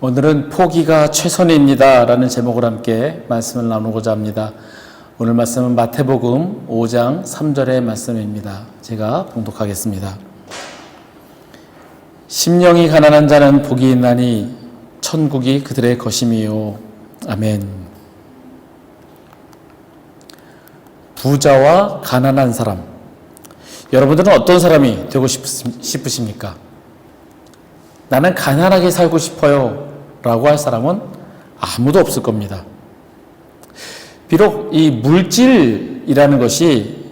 오늘은 포기가 최선입니다 라는 제목으로 함께 말씀을 나누고자 합니다. 오늘 말씀은 마태복음 5장 3절의 말씀입니다. 제가 봉독하겠습니다. 심령이 가난한 자는 복이 있나니 천국이 그들의 것임이요. 아멘. 부자와 가난한 사람, 여러분들은 어떤 사람이 되고 싶으십니까? 나는 가난하게 살고 싶어요 라고 할 사람은 아무도 없을 겁니다. 비록 이 물질이라는 것이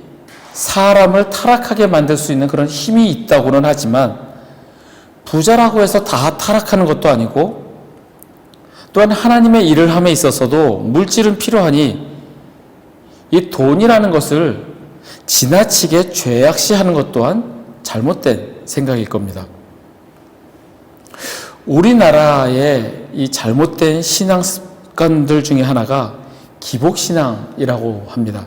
사람을 타락하게 만들 수 있는 그런 힘이 있다고는 하지만 부자라고 해서 다 타락하는 것도 아니고, 또한 하나님의 일을 함에 있어서도 물질은 필요하니 이 돈이라는 것을 지나치게 죄악시하는 것 또한 잘못된 생각일 겁니다. 우리나라의 이 잘못된 신앙 습관들 중에 하나가 기복신앙이라고 합니다.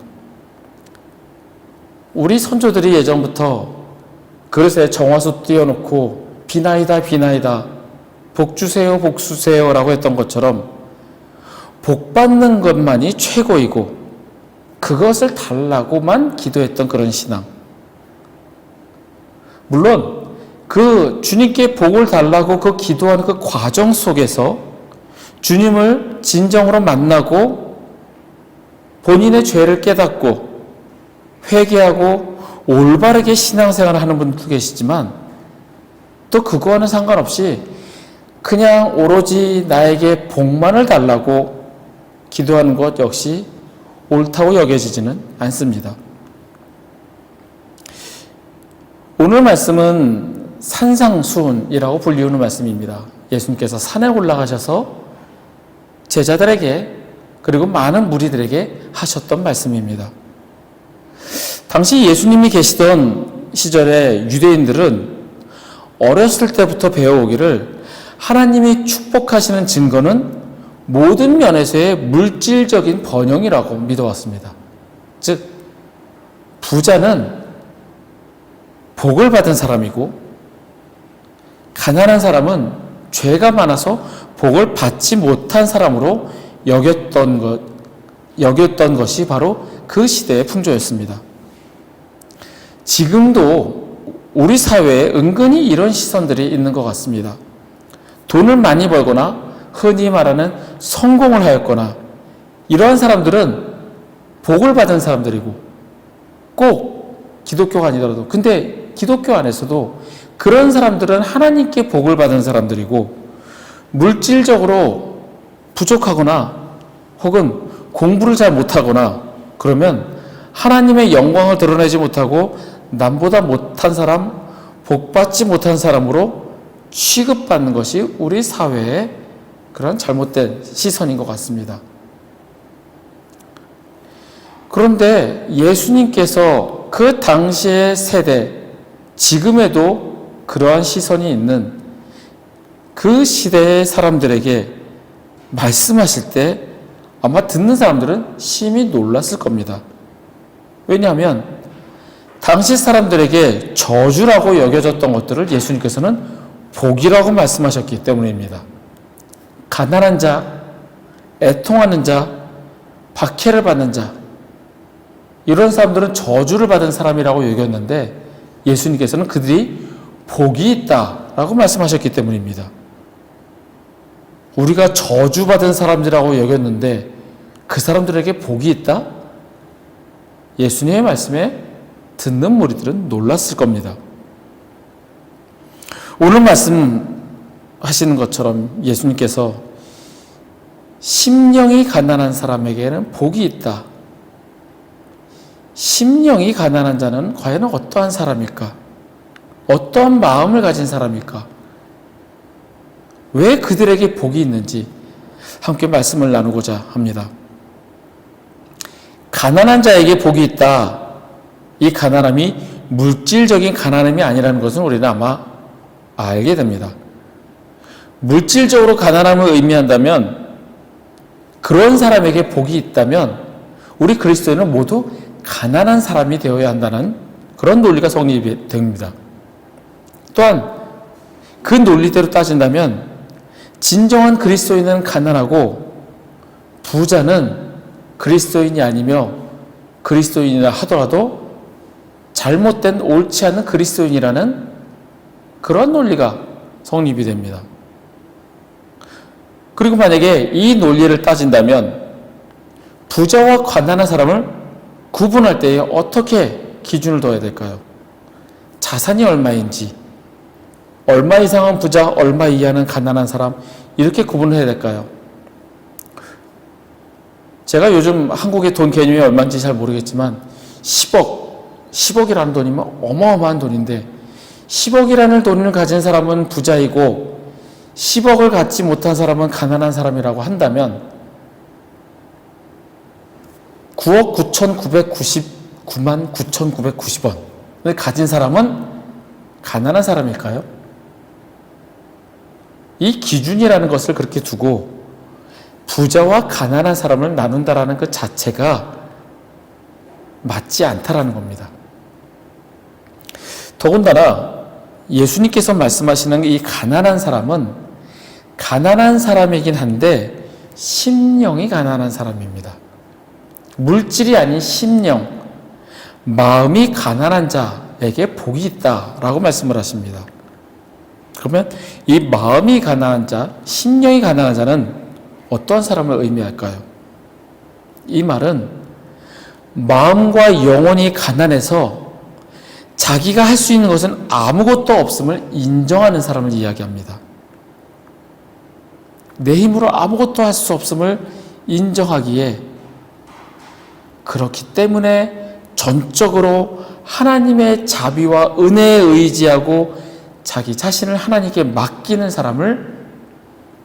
우리 선조들이 예전부터 그릇에 정화수 띄워놓고 비나이다 비나이다 복 주세요 복 주세요 라고 했던 것처럼 복 받는 것만이 최고이고 그것을 달라고만 기도했던 그런 신앙. 물론 그 주님께 복을 달라고 그 기도하는 그 과정 속에서 주님을 진정으로 만나고 본인의 죄를 깨닫고 회개하고 올바르게 신앙생활을 하는 분들도 계시지만, 또 그거와는 상관없이 그냥 오로지 나에게 복만을 달라고 기도하는 것 역시 옳다고 여겨지지는 않습니다. 오늘 말씀은 산상수훈이라고 불리우는 말씀입니다. 예수님께서 산에 올라가셔서 제자들에게 그리고 많은 무리들에게 하셨던 말씀입니다. 당시 예수님이 계시던 시절에 유대인들은 어렸을 때부터 배워오기를 하나님이 축복하시는 증거는 모든 면에서의 물질적인 번영이라고 믿어왔습니다. 즉, 부자는 복을 받은 사람이고 가난한 사람은 죄가 많아서 복을 받지 못한 사람으로 여겼던 것이 바로 그 시대의 풍조였습니다. 지금도 우리 사회에 은근히 이런 시선들이 있는 것 같습니다. 돈을 많이 벌거나 흔히 말하는 성공을 하였거나 이러한 사람들은 복을 받은 사람들이고, 꼭 기독교가 아니더라도, 근데 기독교 안에서도 그런 사람들은 하나님께 복을 받은 사람들이고, 물질적으로 부족하거나 혹은 공부를 잘 못하거나 그러면 하나님의 영광을 드러내지 못하고 남보다 못한 사람, 복받지 못한 사람으로 취급받는 것이 우리 사회의 그런 잘못된 시선인 것 같습니다. 그런데 예수님께서 그 당시의 세대, 지금에도 그러한 시선이 있는 그 시대의 사람들에게 말씀하실 때 아마 듣는 사람들은 심히 놀랐을 겁니다. 왜냐하면 당시 사람들에게 저주라고 여겨졌던 것들을 예수님께서는 복이라고 말씀하셨기 때문입니다. 가난한 자, 애통하는 자, 박해를 받는 자, 이런 사람들은 저주를 받은 사람이라고 여겼는데 예수님께서는 그들이 복이 있다라고 말씀하셨기 때문입니다. 우리가 저주받은 사람들이라고 여겼는데 그 사람들에게 복이 있다? 예수님의 말씀에 듣는 무리들은 놀랐을 겁니다. 오늘 말씀하시는 것처럼 예수님께서 심령이 가난한 사람에게는 복이 있다. 심령이 가난한 자는 과연 어떠한 사람일까? 어떠한 마음을 가진 사람일까? 왜 그들에게 복이 있는지 함께 말씀을 나누고자 합니다. 가난한 자에게 복이 있다. 이 가난함이 물질적인 가난함이 아니라는 것은 우리는 아마 알게 됩니다. 물질적으로 가난함을 의미한다면, 그런 사람에게 복이 있다면 우리 그리스도인은 모두 가난한 사람이 되어야 한다는 그런 논리가 성립이 됩니다. 또한 그 논리대로 따진다면 진정한 그리스도인은 가난하고 부자는 그리스도인이 아니며 그리스도인이라 하더라도 잘못된 옳지 않은 그리스도인이라는 그런 논리가 성립이 됩니다. 그리고 만약에 이 논리를 따진다면 부자와 가난한 사람을 구분할 때에 어떻게 기준을 둬야 될까요? 자산이 얼마인지, 얼마 이상은 부자, 얼마 이하는 가난한 사람, 이렇게 구분을 해야 될까요? 제가 요즘 한국의 돈 개념이 얼마인지 잘 모르겠지만 10억이라는 돈이면 어마어마한 돈인데 10억이라는 돈을 가진 사람은 부자이고 10억을 갖지 못한 사람은 가난한 사람이라고 한다면 9억 9,999만 9,990원을 가진 사람은 가난한 사람일까요? 이 기준이라는 것을 그렇게 두고 부자와 가난한 사람을 나눈다라는 그 자체가 맞지 않다라는 겁니다. 더군다나 예수님께서 말씀하시는 이 가난한 사람은 가난한 사람이긴 한데 심령이 가난한 사람입니다. 물질이 아닌 심령, 마음이 가난한 자에게 복이 있다라고 말씀을 하십니다. 그러면 이 마음이 가난한 자, 심령이 가난한 자는 어떤 사람을 의미할까요? 이 말은 마음과 영혼이 가난해서 자기가 할 수 있는 것은 아무것도 없음을 인정하는 사람을 이야기합니다. 내 힘으로 아무것도 할 수 없음을 인정하기에 그렇기 때문에 전적으로 하나님의 자비와 은혜에 의지하고 자기 자신을 하나님께 맡기는 사람을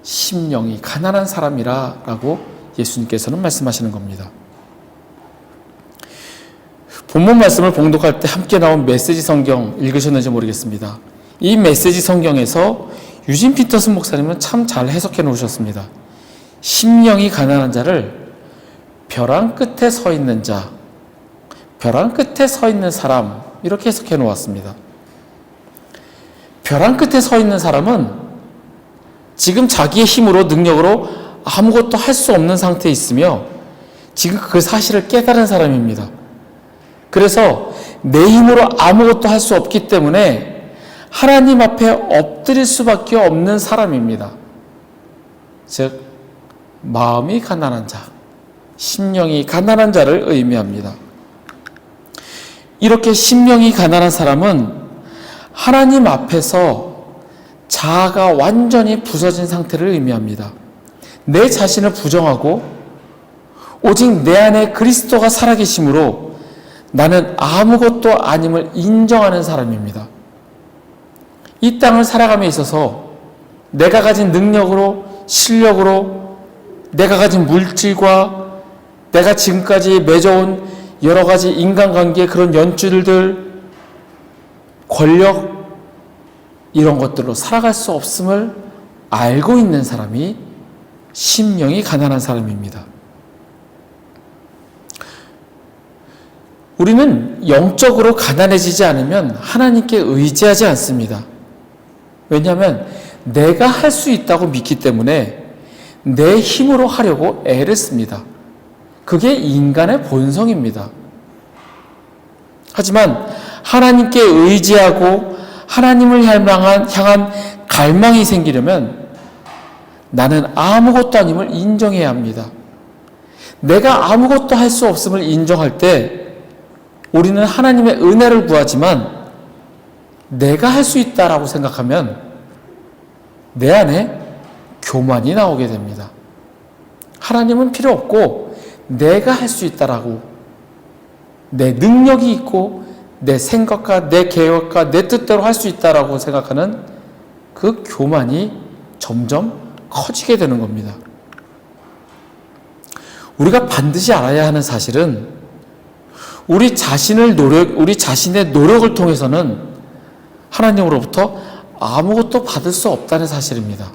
심령이 가난한 사람이라고 예수님께서는 말씀하시는 겁니다. 본문 말씀을 봉독할 때 함께 나온 메시지 성경 읽으셨는지 모르겠습니다. 이 메시지 성경에서 유진 피터슨 목사님은 참 잘 해석해 놓으셨습니다. 심령이 가난한 자를 벼랑 끝에 서 있는 자, 벼랑 끝에 서 있는 사람, 이렇게 해석해 놓았습니다. 벼랑 끝에 서 있는 사람은 지금 자기의 힘으로 능력으로 아무것도 할 수 없는 상태에 있으며 지금 그 사실을 깨달은 사람입니다. 그래서 내 힘으로 아무것도 할 수 없기 때문에 하나님 앞에 엎드릴 수밖에 없는 사람입니다. 즉 마음이 가난한 자, 심령이 가난한 자를 의미합니다. 이렇게 심령이 가난한 사람은 하나님 앞에서 자아가 완전히 부서진 상태를 의미합니다. 내 자신을 부정하고 오직 내 안에 그리스도가 살아계심으로 나는 아무것도 아님을 인정하는 사람입니다. 이 땅을 살아감에 있어서 내가 가진 능력으로, 실력으로, 내가 가진 물질과 내가 지금까지 맺어온 여러 가지 인간관계의 그런 연줄들, 권력, 이런 것들로 살아갈 수 없음을 알고 있는 사람이 심령이 가난한 사람입니다. 우리는 영적으로 가난해지지 않으면 하나님께 의지하지 않습니다. 왜냐하면 내가 할 수 있다고 믿기 때문에 내 힘으로 하려고 애를 씁니다. 그게 인간의 본성입니다. 하지만 하나님께 의지하고 하나님을 향한 갈망이 생기려면 나는 아무것도 아님을 인정해야 합니다. 내가 아무것도 할 수 없음을 인정할 때 우리는 하나님의 은혜를 구하지만 내가 할 수 있다라고 생각하면 내 안에 교만이 나오게 됩니다. 하나님은 필요 없고 내가 할 수 있다라고, 내 능력이 있고 내 생각과 내 계획과 내 뜻대로 할 수 있다라고 생각하는 그 교만이 점점 커지게 되는 겁니다. 우리가 반드시 알아야 하는 사실은 우리 자신의 노력을 통해서는 하나님으로부터 아무것도 받을 수 없다는 사실입니다.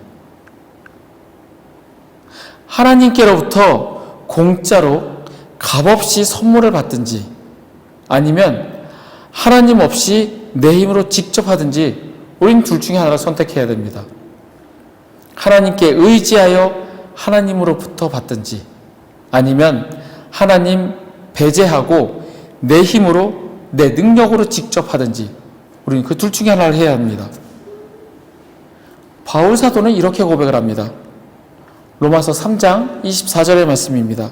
하나님께로부터 공짜로 값없이 선물을 받든지 아니면 하나님 없이 내 힘으로 직접 하든지 우리는 둘 중에 하나를 선택해야 됩니다. 하나님께 의지하여 하나님으로부터 받든지, 아니면 하나님 배제하고 내 힘으로, 내 능력으로 직접 하든지, 우리는 그 둘 중에 하나를 해야 합니다. 바울 사도는 이렇게 고백을 합니다. 로마서 3장 24절의 말씀입니다.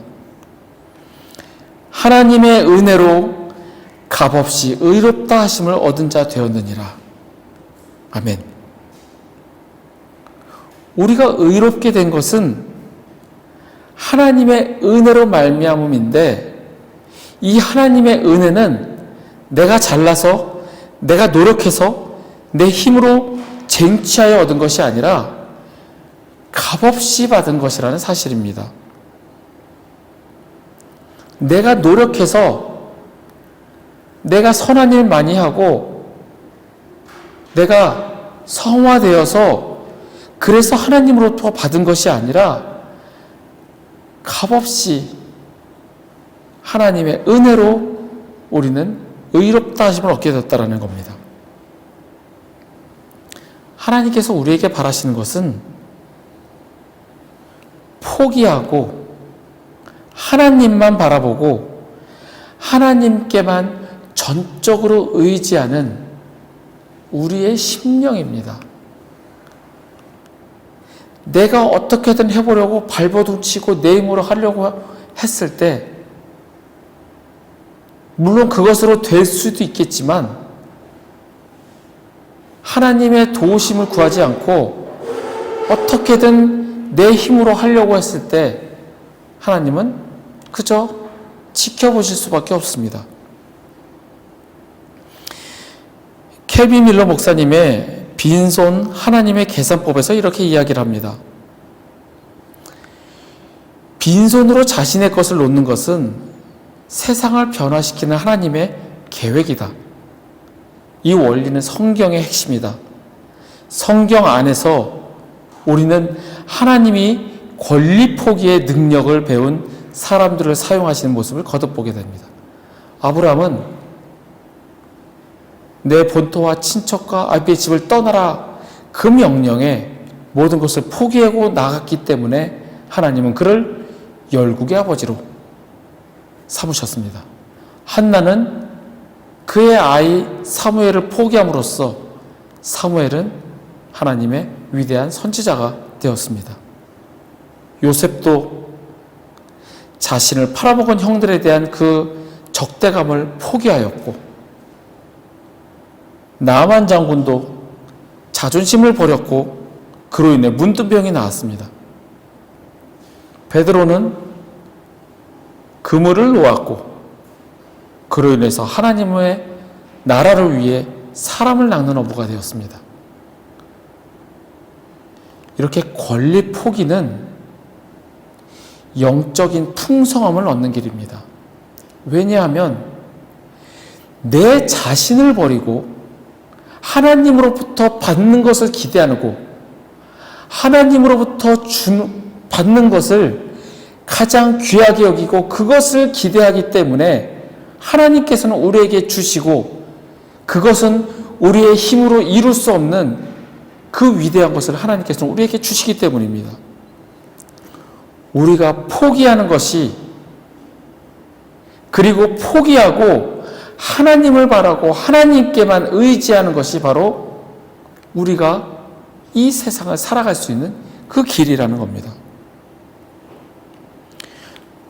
하나님의 은혜로 값없이 의롭다 하심을 얻은 자 되었느니라. 아멘. 우리가 의롭게 된 것은 하나님의 은혜로 말미암음인데, 이 하나님의 은혜는 내가 잘나서, 내가 노력해서, 내 힘으로 쟁취하여 얻은 것이 아니라 값없이 받은 것이라는 사실입니다. 내가 노력해서, 내가 선한 일 많이 하고, 내가 성화되어서 그래서 하나님으로부터 받은 것이 아니라 값없이 하나님의 은혜로 우리는 의롭다 하심을 얻게 됐다는 겁니다. 하나님께서 우리에게 바라시는 것은 포기하고 하나님만 바라보고 하나님께만 전적으로 의지하는 우리의 심령입니다. 내가 어떻게든 해보려고 발버둥치고 내 힘으로 하려고 했을 때, 물론 그것으로 될 수도 있겠지만 하나님의 도우심을 구하지 않고 어떻게든 내 힘으로 하려고 했을 때 하나님은 그저 지켜보실 수밖에 없습니다. 켈빈 밀러 목사님의 빈손 하나님의 계산법에서 이렇게 이야기를 합니다. 빈손으로 자신의 것을 놓는 것은 세상을 변화시키는 하나님의 계획이다. 이 원리는 성경의 핵심이다. 성경 안에서 우리는 하나님이 권리 포기의 능력을 배운 사람들을 사용하시는 모습을 거듭보게 됩니다. 아브라함은 내 본토와 친척과 아비의 집을 떠나라, 그 명령에 모든 것을 포기하고 나갔기 때문에 하나님은 그를 열국의 아버지로 삼으셨습니다. 한나는 그의 아이 사무엘을 포기함으로써 사무엘은 하나님의 위대한 선지자가 되었습니다. 요셉도 자신을 팔아먹은 형들에 대한 그 적대감을 포기하였고, 나만 장군도 자존심을 버렸고 그로 인해 문둥병이 나왔습니다. 베드로는 그물을 놓았고 그로 인해서 하나님의 나라를 위해 사람을 낚는 어부가 되었습니다. 이렇게 권리 포기는 영적인 풍성함을 얻는 길입니다. 왜냐하면 내 자신을 버리고 하나님으로부터 받는 것을 기대하고 하나님으로부터 받는 것을 가장 귀하게 여기고 그것을 기대하기 때문에 하나님께서는 우리에게 주시고, 그것은 우리의 힘으로 이룰 수 없는 그 위대한 것을 하나님께서는 우리에게 주시기 때문입니다. 우리가 포기하는 것이, 그리고 포기하고 하나님을 바라고 하나님께만 의지하는 것이 바로 우리가 이 세상을 살아갈 수 있는 그 길이라는 겁니다.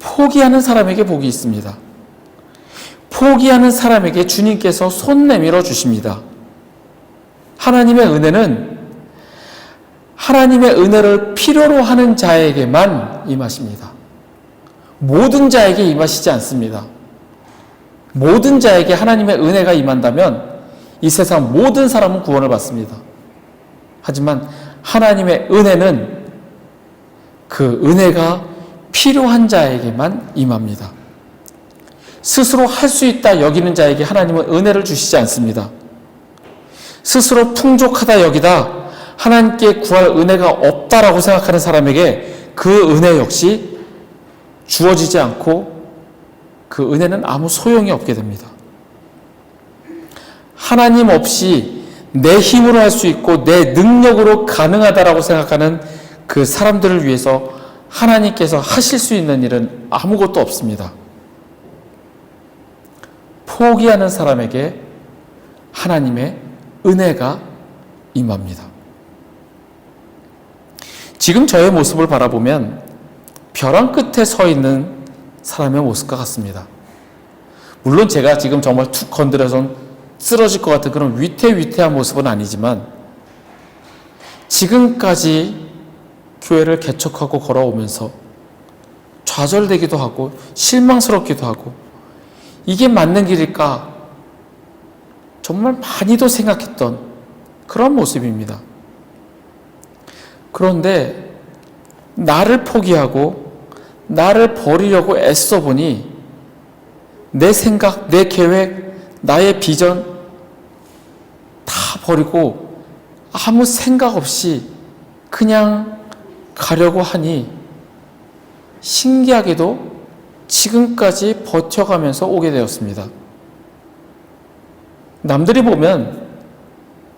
포기하는 사람에게 복이 있습니다. 포기하는 사람에게 주님께서 손 내밀어 주십니다. 하나님의 은혜는 하나님의 은혜를 필요로 하는 자에게만 임하십니다. 모든 자에게 임하시지 않습니다. 모든 자에게 하나님의 은혜가 임한다면 이 세상 모든 사람은 구원을 받습니다. 하지만 하나님의 은혜는 그 은혜가 필요한 자에게만 임합니다. 스스로 할 수 있다 여기는 자에게 하나님은 은혜를 주시지 않습니다. 스스로 풍족하다 여기다 하나님께 구할 은혜가 없다라고 생각하는 사람에게 그 은혜 역시 주어지지 않고 그 은혜는 아무 소용이 없게 됩니다. 하나님 없이 내 힘으로 할 수 있고 내 능력으로 가능하다라고 생각하는 그 사람들을 위해서 하나님께서 하실 수 있는 일은 아무것도 없습니다. 포기하는 사람에게 하나님의 은혜가 임합니다. 지금 저의 모습을 바라보면 벼랑 끝에 서 있는 사람의 모습과 같습니다. 물론 제가 지금 정말 툭 건드려선 쓰러질 것 같은 그런 위태위태한 모습은 아니지만 지금까지 교회를 개척하고 걸어오면서 좌절되기도 하고 실망스럽기도 하고 이게 맞는 길일까 정말 많이도 생각했던 그런 모습입니다. 그런데 나를 포기하고 나를 버리려고 애써 보니 내 생각, 내 계획, 나의 비전 다 버리고 아무 생각 없이 그냥 가려고 하니 신기하게도 지금까지 버텨가면서 오게 되었습니다. 남들이 보면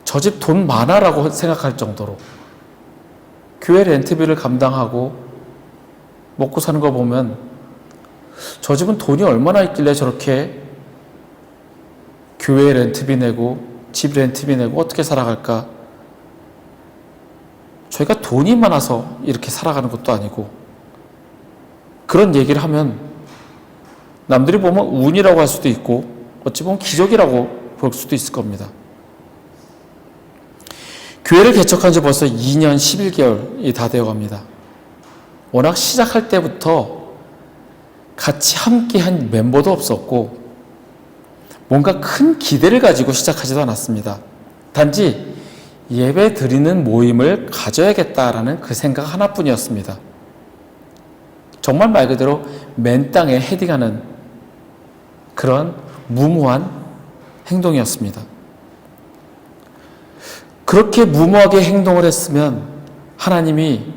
저 집 돈 많아라고 생각할 정도로 교회 렌트비를 감당하고 먹고 사는 거 보면 저 집은 돈이 얼마나 있길래 저렇게 교회 렌트비 내고 집 렌트비 내고 어떻게 살아갈까? 저희가 돈이 많아서 이렇게 살아가는 것도 아니고 그런 얘기를 하면 남들이 보면 운이라고 할 수도 있고 어찌 보면 기적이라고 볼 수도 있을 겁니다. 교회를 개척한 지 벌써 2년 11개월이 다 되어갑니다. 워낙 시작할 때부터 같이 함께한 멤버도 없었고 뭔가 큰 기대를 가지고 시작하지도 않았습니다. 단지 예배 드리는 모임을 가져야겠다라는 그 생각 하나뿐이었습니다. 정말 말 그대로 맨 땅에 헤딩하는 그런 무모한 행동이었습니다. 그렇게 무모하게 행동을 했으면 하나님이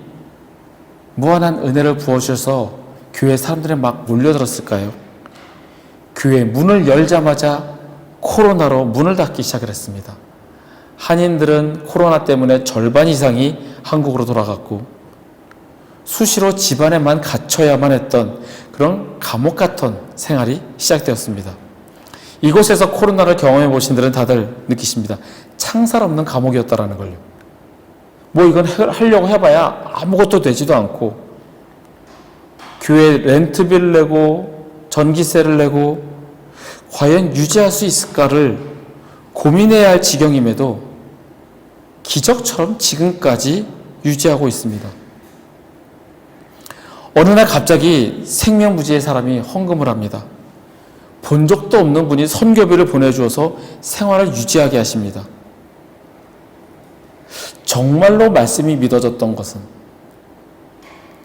무한한 은혜를 부어주셔서 교회 사람들이 막 몰려들었을까요? 교회 문을 열자마자 코로나로 문을 닫기 시작을 했습니다. 한인들은 코로나 때문에 절반 이상이 한국으로 돌아갔고 수시로 집안에만 갇혀야만 했던 그런 감옥 같은 생활이 시작되었습니다. 이곳에서 코로나를 경험해 보신 분들은 다들 느끼십니다. 창살 없는 감옥이었다라는 걸요. 뭐 이건 하려고 해봐야 아무것도 되지도 않고 교회 렌트비를 내고 전기세를 내고 과연 유지할 수 있을까를 고민해야 할 지경임에도 기적처럼 지금까지 유지하고 있습니다. 어느 날 갑자기 생명부지의 사람이 헌금을 합니다. 본 적도 없는 분이 선교비를 보내주어서 생활을 유지하게 하십니다. 정말로 말씀이 믿어졌던 것은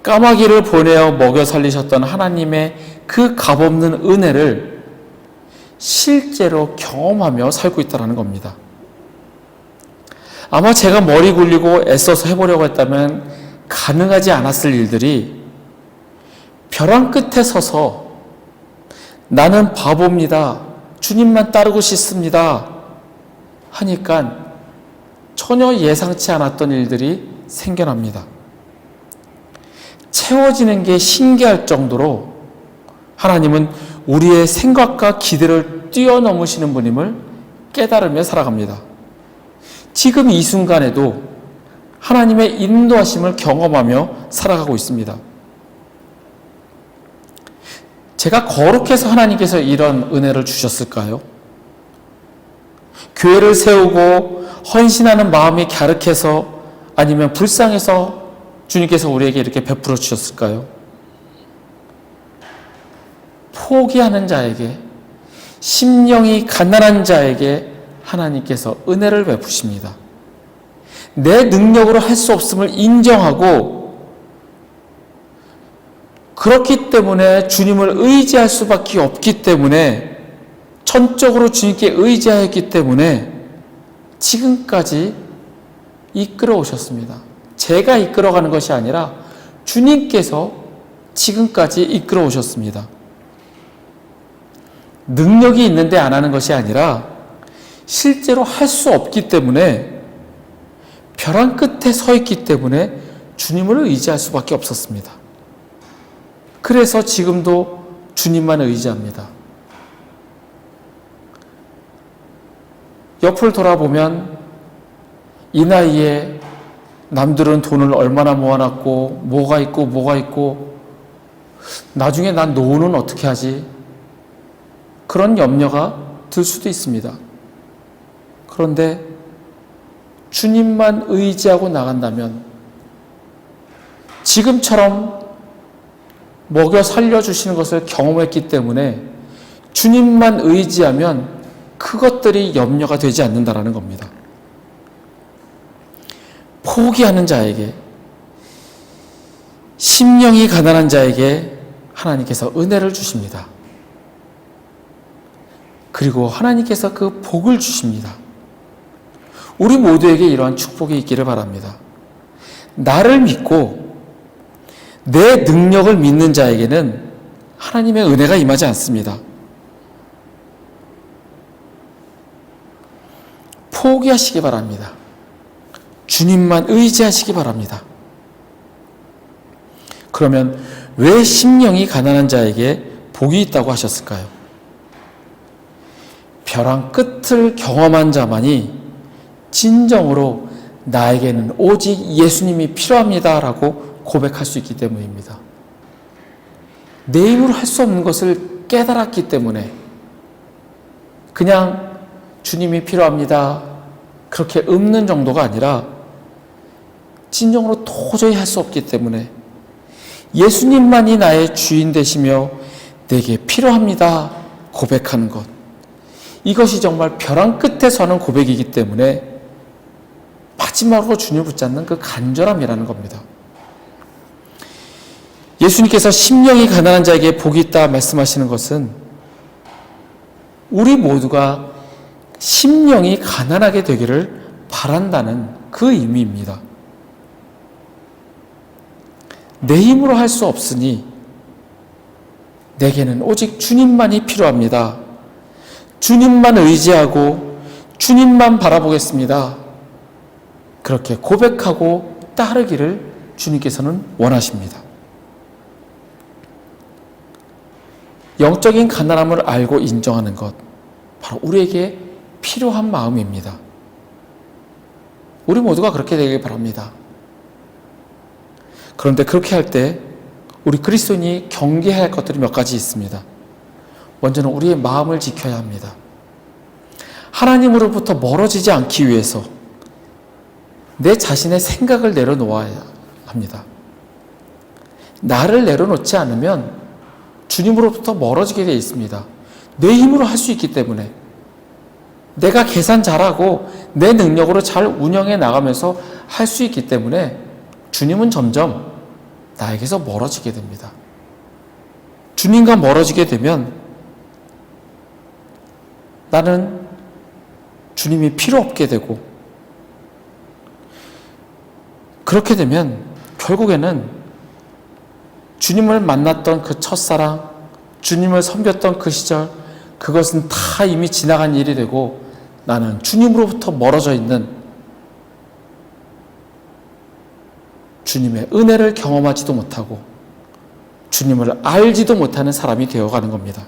까마귀를 보내어 먹여 살리셨던 하나님의 그 값없는 은혜를 실제로 경험하며 살고 있다는 겁니다. 아마 제가 머리 굴리고 애써서 해보려고 했다면 가능하지 않았을 일들이 벼랑 끝에 서서 나는 바보입니다. 주님만 따르고 싶습니다. 하니까 전혀 예상치 않았던 일들이 생겨납니다. 채워지는 게 신기할 정도로 하나님은 우리의 생각과 기대를 뛰어넘으시는 분임을 깨달으며 살아갑니다. 지금 이 순간에도 하나님의 인도하심을 경험하며 살아가고 있습니다. 제가 거룩해서 하나님께서 이런 은혜를 주셨을까요? 교회를 세우고 헌신하는 마음이 갸륵해서 아니면 불쌍해서 주님께서 우리에게 이렇게 베풀어 주셨을까요? 포기하는 자에게, 심령이 가난한 자에게 하나님께서 은혜를 베푸십니다. 내 능력으로 할 수 없음을 인정하고 그렇기 때문에 주님을 의지할 수밖에 없기 때문에 전적으로 주님께 의지하였기 때문에 지금까지 이끌어 오셨습니다. 제가 이끌어가는 것이 아니라 주님께서 지금까지 이끌어 오셨습니다. 능력이 있는데 안 하는 것이 아니라 실제로 할 수 없기 때문에 벼랑 끝에 서 있기 때문에 주님을 의지할 수밖에 없었습니다. 그래서 지금도 주님만 의지합니다. 옆을 돌아보면 이 나이에 남들은 돈을 얼마나 모아놨고 뭐가 있고 나중에 난 노후는 어떻게 하지? 그런 염려가 들 수도 있습니다. 그런데 주님만 의지하고 나간다면 지금처럼 먹여 살려주시는 것을 경험했기 때문에 주님만 의지하면 그것들이 염려가 되지 않는다라는 겁니다. 포기하는 자에게, 심령이 가난한 자에게 하나님께서 은혜를 주십니다. 그리고 하나님께서 그 복을 주십니다. 우리 모두에게 이러한 축복이 있기를 바랍니다. 나를 믿고 내 능력을 믿는 자에게는 하나님의 은혜가 임하지 않습니다. 포기하시기 바랍니다. 주님만 의지하시기 바랍니다. 그러면 왜 심령이 가난한 자에게 복이 있다고 하셨을까요? 벼랑 끝을 경험한 자만이 진정으로 나에게는 오직 예수님이 필요합니다라고 고백할 수 있기 때문입니다. 내 힘으로 할 수 없는 것을 깨달았기 때문에 그냥 주님이 필요합니다 그렇게 읊는 정도가 아니라 진정으로 도저히 할 수 없기 때문에 예수님만이 나의 주인 되시며 내게 필요합니다 고백하는 것, 이것이 정말 벼랑 끝에 서는 고백이기 때문에 마지막으로 주님을 붙잡는 그 간절함이라는 겁니다. 예수님께서 심령이 가난한 자에게 복이 있다 말씀하시는 것은 우리 모두가 심령이 가난하게 되기를 바란다는 그 의미입니다. 내 힘으로 할 수 없으니 내게는 오직 주님만이 필요합니다. 주님만 의지하고 주님만 바라보겠습니다. 그렇게 고백하고 따르기를 주님께서는 원하십니다. 영적인 가난함을 알고 인정하는 것, 바로 우리에게 필요한 마음입니다. 우리 모두가 그렇게 되길 바랍니다. 그런데 그렇게 할 때 우리 그리스도인이 경계해야 할 것들이 몇 가지 있습니다. 먼저는 우리의 마음을 지켜야 합니다. 하나님으로부터 멀어지지 않기 위해서 내 자신의 생각을 내려놓아야 합니다. 나를 내려놓지 않으면 주님으로부터 멀어지게 되어 있습니다. 내 힘으로 할 수 있기 때문에, 내가 계산 잘하고 내 능력으로 잘 운영해 나가면서 할 수 있기 때문에 주님은 점점 나에게서 멀어지게 됩니다. 주님과 멀어지게 되면 나는 주님이 필요 없게 되고, 그렇게 되면 결국에는 주님을 만났던 그 첫사랑, 주님을 섬겼던 그 시절, 그것은 다 이미 지나간 일이 되고 나는 주님으로부터 멀어져 있는, 주님의 은혜를 경험하지도 못하고 주님을 알지도 못하는 사람이 되어가는 겁니다.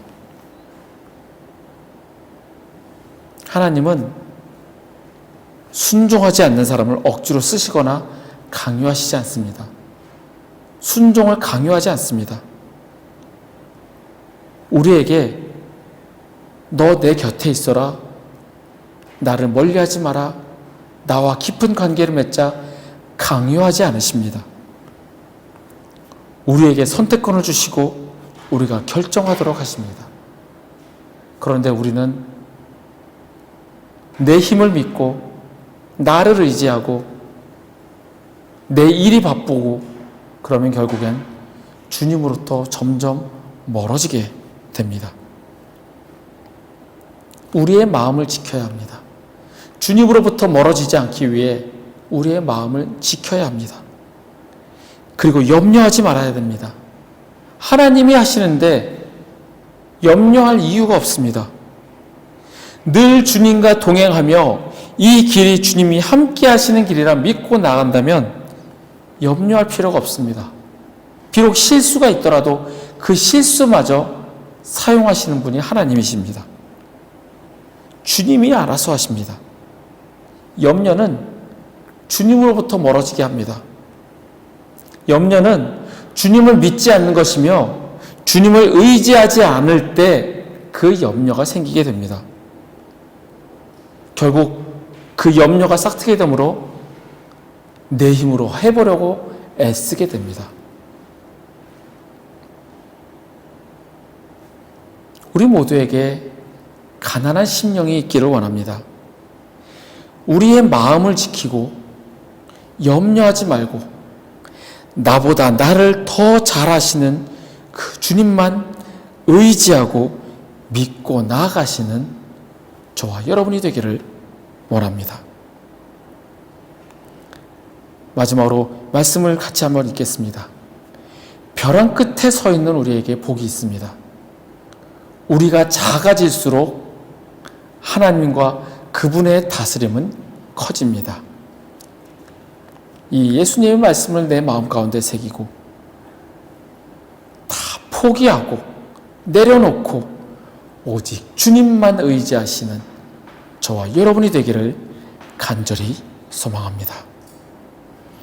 하나님은 순종하지 않는 사람을 억지로 쓰시거나 강요하시지 않습니다. 순종을 강요하지 않습니다. 우리에게 너 내 곁에 있어라, 나를 멀리하지 마라, 나와 깊은 관계를 맺자 강요하지 않으십니다. 우리에게 선택권을 주시고 우리가 결정하도록 하십니다. 그런데 우리는 내 힘을 믿고 나를 의지하고 내 일이 바쁘고 그러면 결국엔 주님으로부터 점점 멀어지게 됩니다. 우리의 마음을 지켜야 합니다. 주님으로부터 멀어지지 않기 위해 우리의 마음을 지켜야 합니다. 그리고 염려하지 말아야 됩니다. 하나님이 하시는데 염려할 이유가 없습니다. 늘 주님과 동행하며 이 길이 주님이 함께 하시는 길이라 믿고 나간다면 염려할 필요가 없습니다. 비록 실수가 있더라도 그 실수마저 사용하시는 분이 하나님이십니다. 주님이 알아서 하십니다. 염려는 주님으로부터 멀어지게 합니다. 염려는 주님을 믿지 않는 것이며 주님을 의지하지 않을 때 그 염려가 생기게 됩니다. 결국 그 염려가 싹트게 되므로 내 힘으로 해보려고 애쓰게 됩니다. 우리 모두에게 가난한 심령이 있기를 원합니다. 우리의 마음을 지키고 염려하지 말고 나보다 나를 더 잘하시는 그 주님만 의지하고 믿고 나아가시는 저와 여러분이 되기를 원합니다. 마지막으로 말씀을 같이 한번 읽겠습니다. 벼랑 끝에 서 있는 우리에게 복이 있습니다. 우리가 작아질수록 하나님과 그분의 다스림은 커집니다. 이 예수님의 말씀을 내 마음 가운데 새기고 다 포기하고 내려놓고 오직 주님만 의지하시는 저와 여러분이 되기를 간절히 소망합니다.